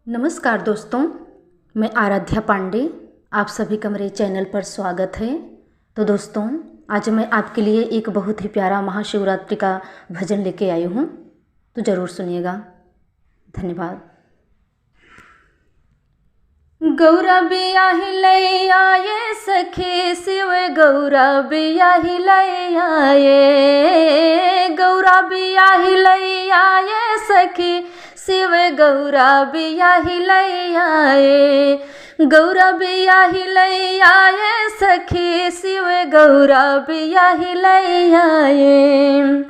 नमस्कार दोस्तों, मैं आराध्या पांडे, आप सभी का मेरे चैनल पर स्वागत है। तो दोस्तों, आज मैं आपके लिए एक बहुत ही प्यारा महाशिवरात्रि का भजन लेके आई हूँ, तो ज़रूर सुनिएगा। धन्यवाद। गौरा बियाही लई आए सखी शिव, गौरा बियाही लई आए, गौरा बियाही लई आए सखी शिव, गौरा बियाही लई आए, गौरा बियाही लई आए सखी शिव, गौरा बियाही लई आए।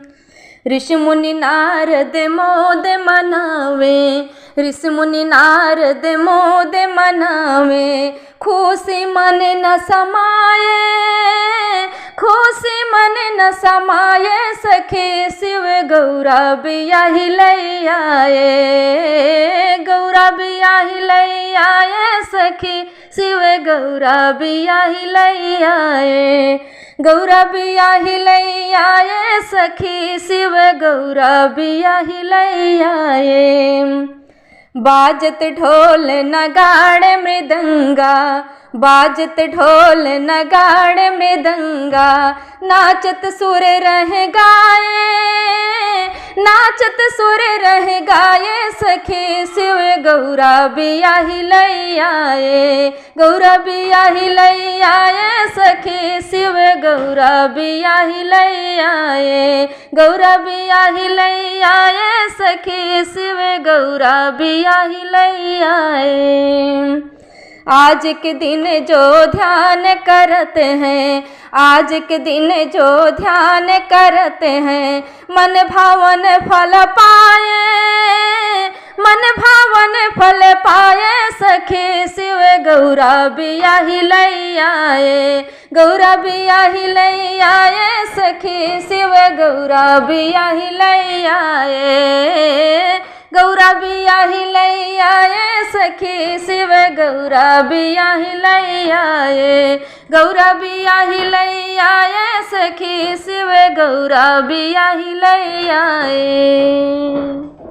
ऋषि मुनि नारद मोद मनावे, ऋषि मुनि नारद मोद मनावे, खुशी मन न समाये, खुशी मन न समाये सखी शिव, गौरा बियाही लई आए, गौरा बियाही लई आए सखी शिव, गौरा बियाही लई आए, गौरा बियाही लई आए सखी शिव, गौरा बियाही लई आए। बाजत ढोल नगाड़े मृदंगा, बाजत ढोल नगाड़े मृदंगा, नाचत सुर रह गाए, नाचत सुर रह गाए सखी शिव, गौरा बियाही लई आए, गौरा बियाही लई आए सखी शिव, गौरा बियाही लई आए, गौरा बियाही लई आए सखी शिव, गौरा बियाही लई आए। आज के दिन जो ध्यान करते हैं, आज के दिन जो ध्यान करते हैं, मन भावन फल पाए, मन भावन फल पाए सखी शिव, गौरा बियाही लई आए, गौरा बियाही लई आए सखी शिव, गौरा बियाही लई आए, गौरा बियाही लई आए सखी शिव, गौरा बियाही लई आए, गौरा बियाही लई आए सखी शिव, गौरा बियाही लई आए।